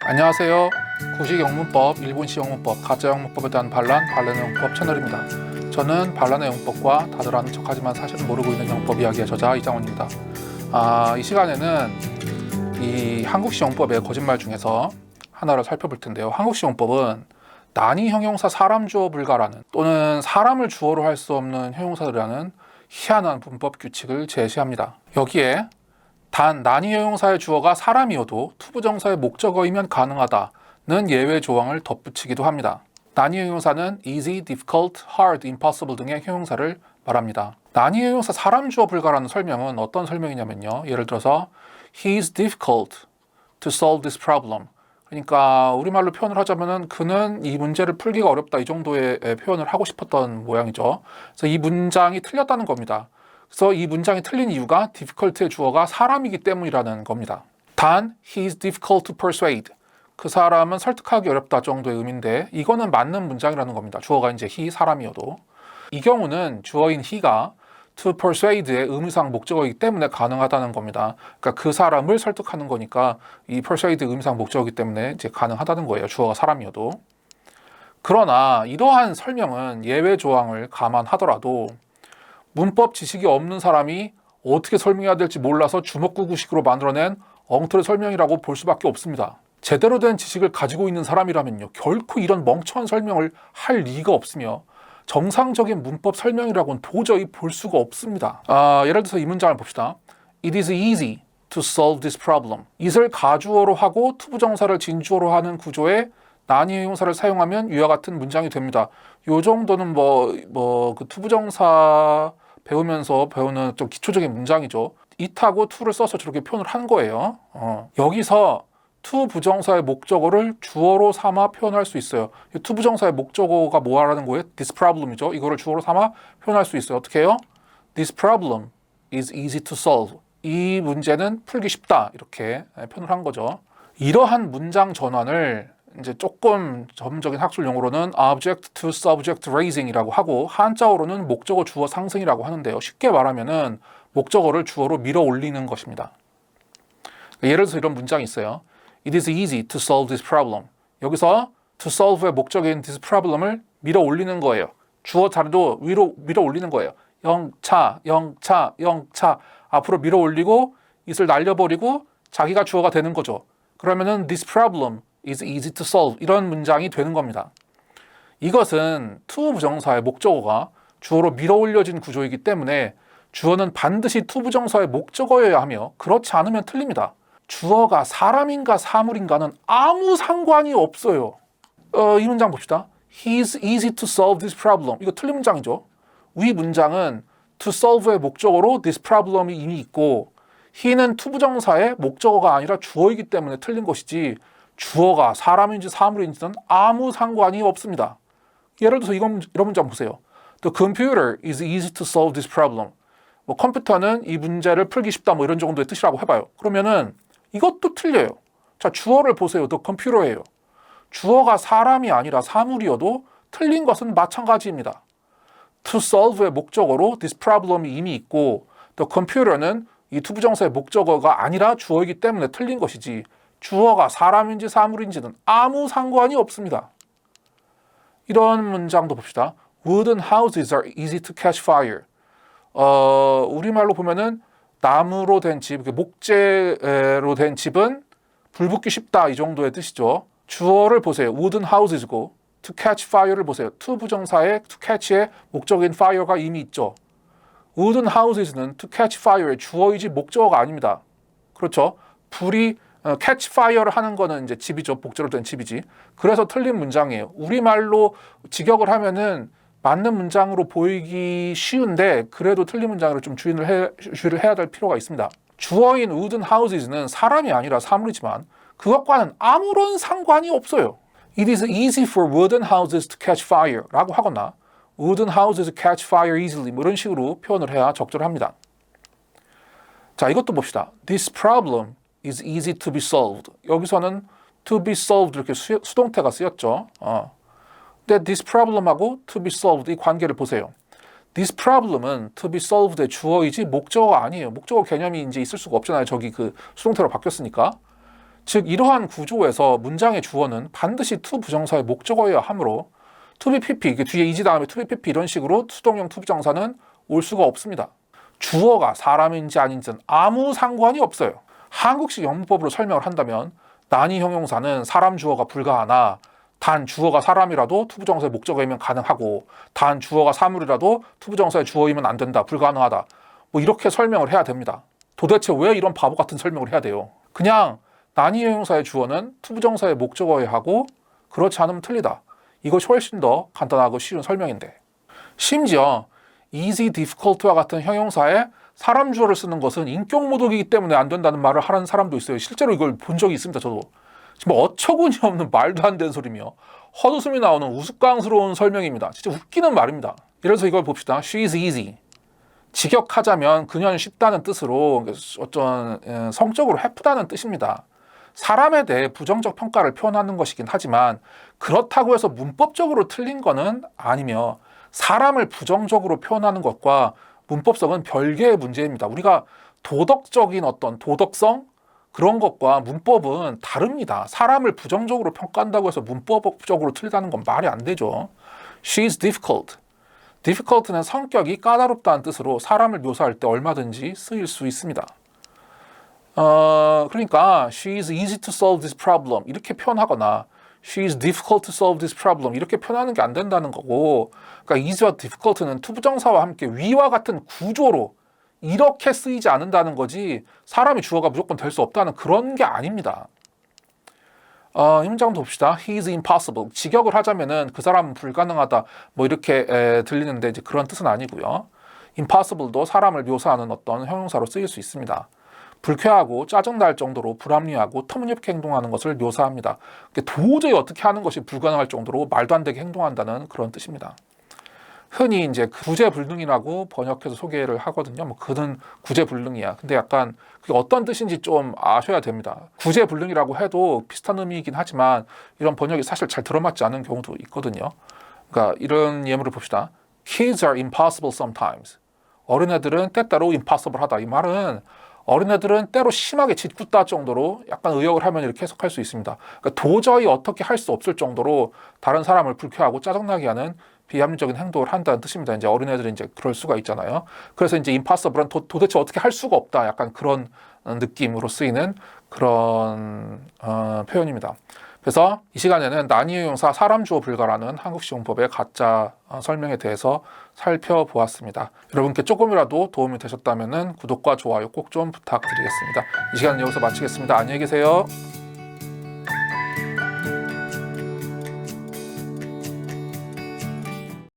안녕하세요. 구식 영문법, 일본식 영문법, 가짜 영문법에 대한 반란의 영문법 채널입니다. 저는 반란의 영문법과 다들 아는 척하지만 사실은 모르고 있는 영문법 이야기의 저자 이장원입니다. 이 시간에는 이 한국식 영문법의 거짓말 중에서 하나를 살펴볼 텐데요. 한국식 영문법은 난이 형용사 사람 주어 불가라는 또는 사람을 주어로 할 수 없는 형용사들이라는 희한한 문법 규칙을 제시합니다. 여기에 단 난이 형용사의 주어가 사람이어도 투부정사의 목적어이면 가능하다는 예외 조항을 덧붙이기도 합니다. 난이 형용사는 easy, difficult, hard, impossible 등의 형용사를 말합니다. 난이 형용사 사람 주어 불가라는 설명은 어떤 설명이냐면요. 예를 들어서 He is difficult to solve this problem. 그러니까 우리말로 표현을 하자면은 그는 이 문제를 풀기가 어렵다 이 정도의 표현을 하고 싶었던 모양이죠. 그래서 이 문장이 틀렸다는 겁니다. 그래서 이 문장이 틀린 이유가 difficult의 주어가 사람이기 때문이라는 겁니다. 단, he is difficult to persuade. 그 사람은 설득하기 어렵다 정도의 의미인데 이거는 맞는 문장이라는 겁니다. 주어가 이제 he, 사람이어도. 이 경우는 주어인 he가 to persuade의 의미상 목적어이기 때문에 가능하다는 겁니다. 그러니까 그 사람을 설득하는 거니까 이 persuade 의미상 목적어이기 때문에 이제 가능하다는 거예요. 주어가 사람이어도. 그러나 이러한 설명은 예외 조항을 감안하더라도 문법 지식이 없는 사람이 어떻게 설명해야 될지 몰라서 주먹구구식으로 만들어낸 엉터리 설명이라고 볼 수밖에 없습니다. 제대로 된 지식을 가지고 있는 사람이라면요, 결코 이런 멍청한 설명을 할 리가 없으며 정상적인 문법 설명이라고는 도저히 볼 수가 없습니다. 예를 들어서 이 문장을 봅시다. It is easy to solve this problem. it을 가주어로 하고 투부정사를 진주어로 하는 구조의 난이 형용사를 사용하면 위와 같은 문장이 됩니다. 요 정도는 그 투부정사 배우면서 배우는 좀 기초적인 문장이죠. it하고 to를 써서 저렇게 표현을 한 거예요. 여기서 to 부정사의 목적어를 주어로 삼아 표현할 수 있어요. 이 to 부정사의 목적어가 뭐라는 거예요? This problem이죠. 이거를 주어로 삼아 표현할 수 있어요. 어떻게 해요? This problem is easy to solve. 이 문제는 풀기 쉽다. 이렇게 표현을 한 거죠. 이러한 문장 전환을 이제 조금 전문적인 학술 용어로는 object to subject raising이라고 하고 한자어로는 목적어 주어 상승이라고 하는데요. 쉽게 말하면은 목적어를 주어로 밀어 올리는 것입니다. 예를 들어서 이런 문장이 있어요. It is easy to solve this problem. 여기서 to solve의 목적인 this problem을 밀어 올리는 거예요. 주어 자리도 위로 밀어 올리는 거예요. 영차, 영차, 영차. 앞으로 밀어 올리고 it을 날려버리고 자기가 주어가 되는 거죠. 그러면은 this problem is easy to solve. 이런 문장이 되는 겁니다. 이것은 to 부정사의 목적어가 주어로 밀어 올려진 구조이기 때문에 주어는 반드시 to 부정사의 목적어여야 하며 그렇지 않으면 틀립니다. 주어가 사람인가 사물인가는 아무 상관이 없어요. 이 문장 봅시다. He is easy to solve this problem. 이거 틀린 문장이죠. 위 문장은 to solve의 목적어로 this problem이 이미 있고 he는 to 부정사의 목적어가 아니라 주어이기 때문에 틀린 것이지 주어가 사람인지 사물인지는 아무 상관이 없습니다. 예를 들어서 이런 문장 보세요. The computer is easy to solve this problem. 컴퓨터는 이 문제를 풀기 쉽다 이런 정도의 뜻이라고 해봐요. 그러면은 이것도 틀려요. 자, 주어를 보세요. The computer예요. 주어가 사람이 아니라 사물이어도 틀린 것은 마찬가지입니다. To solve의 목적어로 this problem이 이미 있고 the computer는 이 투부정사의 목적어가 아니라 주어이기 때문에 틀린 것이지 주어가 사람인지 사물인지는 아무 상관이 없습니다. 이런 문장도 봅시다. Wooden houses are easy to catch fire. 우리말로 보면은 나무로 된 집, 목재로 된 집은 불 붙기 쉽다 이 정도의 뜻이죠. 주어를 보세요. Wooden houses고 to catch fire를 보세요. to 부정사의 to catch의 목적인 fire가 이미 있죠. Wooden houses는 to catch fire의 주어이지 목적어가 아닙니다. 그렇죠? 불이 catch fire를 하는 거는 이제 집이죠. 목재로 된 집이지. 그래서 틀린 문장이에요. 우리말로 직역을 하면은 맞는 문장으로 보이기 쉬운데 그래도 틀린 문장으로 좀 주의를 해야 될 필요가 있습니다. 주어인 wooden houses는 사람이 아니라 사물이지만 그것과는 아무런 상관이 없어요. It is easy for wooden houses to catch fire 라고 하거나 wooden houses catch fire easily 이런 식으로 표현을 해야 적절합니다. 자, 이것도 봅시다. This problem is easy to be solved. 여기서는 to be solved 이렇게 수동태가 쓰였죠. 근데 this problem하고 to be solved 이 관계를 보세요. This problem은 to be solved의 주어이지 목적어가 아니에요. 목적어 개념이 이제 있을 수가 없잖아요. 저기 그 수동태로 바뀌었으니까. 즉 이러한 구조에서 문장의 주어는 반드시 to 부정사의 목적어여야 하므로 to be pp, 이게 뒤에 is 다음에 to be pp 이런 식으로 수동형 to 부정사는 올 수가 없습니다. 주어가 사람인지 아닌지는 아무 상관이 없어요. 한국식 영문법으로 설명을 한다면 난이 형용사는 사람 주어가 불가하나 단 주어가 사람이라도 to 부정사의 목적어이면 가능하고 단 주어가 사물이라도 to 부정사의 주어이면 안 된다, 불가능하다, 뭐 이렇게 설명을 해야 됩니다. 도대체 왜 이런 바보 같은 설명을 해야 돼요? 그냥 난이 형용사의 주어는 to 부정사의 목적어여야 하고 그렇지 않으면 틀리다. 이것이 훨씬 더 간단하고 쉬운 설명인데, 심지어 easy, difficult와 같은 형용사에 사람 주어를 쓰는 것은 인격 모독이기 때문에 안 된다는 말을 하는 사람도 있어요. 실제로 이걸 본 적이 있습니다. 저도. 지금 어처구니 없는 말도 안 되는 소리며 헛웃음이 나오는 우스꽝스러운 설명입니다. 진짜 웃기는 말입니다. 예를 들어서 이걸 봅시다. She is easy. 직역하자면 그녀는 쉽다는 뜻으로 어떤 성적으로 해프다는 뜻입니다. 사람에 대해 부정적 평가를 표현하는 것이긴 하지만 그렇다고 해서 문법적으로 틀린 거는 아니며 사람을 부정적으로 표현하는 것과 문법성은 별개의 문제입니다. 우리가 도덕적인 어떤 도덕성 그런 것과 문법은 다릅니다. 사람을 부정적으로 평가한다고 해서 문법적으로 틀리다는 건 말이 안 되죠. She is difficult. difficult는 성격이 까다롭다는 뜻으로 사람을 묘사할 때 얼마든지 쓰일 수 있습니다. 그러니까 she is easy to solve this problem 이렇게 표현하거나 she is difficult to solve this problem 이렇게 표현하는 게 안 된다는 거고, 그러니까 easy와 difficult는 to 부정사와 함께 위와 같은 구조로 이렇게 쓰이지 않는다는 거지 사람이 주어가 무조건 될 수 없다는 그런 게 아닙니다. 이 문장도 봅시다. He is impossible. 직역을 하자면은 그 사람은 불가능하다 뭐 이렇게 들리는데 이제 그런 뜻은 아니고요. impossible도 사람을 묘사하는 어떤 형용사로 쓰일 수 있습니다. 불쾌하고 짜증날 정도로 불합리하고 터무니없게 행동하는 것을 묘사합니다. 도저히 어떻게 하는 것이 불가능할 정도로 말도 안 되게 행동한다는 그런 뜻입니다. 흔히 이제 구제불능이라고 번역해서 소개를 하거든요. 뭐 그는 구제불능이야. 근데 약간 그게 어떤 뜻인지 좀 아셔야 됩니다. 구제불능이라고 해도 비슷한 의미이긴 하지만 이런 번역이 사실 잘 들어맞지 않은 경우도 있거든요. 그러니까 이런 예문을 봅시다. Kids are impossible sometimes. 어린애들은 때때로 impossible하다. 이 말은 어린애들은 때로 심하게 짓궂다 정도로 약간 의역을 하면 이렇게 해석할 수 있습니다. 그러니까 도저히 어떻게 할 수 없을 정도로 다른 사람을 불쾌하고 짜증나게 하는 비합리적인 행동을 한다는 뜻입니다. 이제 어린애들은 이제 그럴 수가 있잖아요. 그래서 이제 impossible은 도대체 어떻게 할 수가 없다. 약간 그런 느낌으로 쓰이는 그런 표현입니다. 그래서 이 시간에는 난이 형용사 사람 주어 불가라는 한국식 용법의 가짜 설명에 대해서 살펴보았습니다. 여러분께 조금이라도 도움이 되셨다면 구독과 좋아요 꼭 좀 부탁드리겠습니다. 이 시간은 여기서 마치겠습니다. 안녕히 계세요.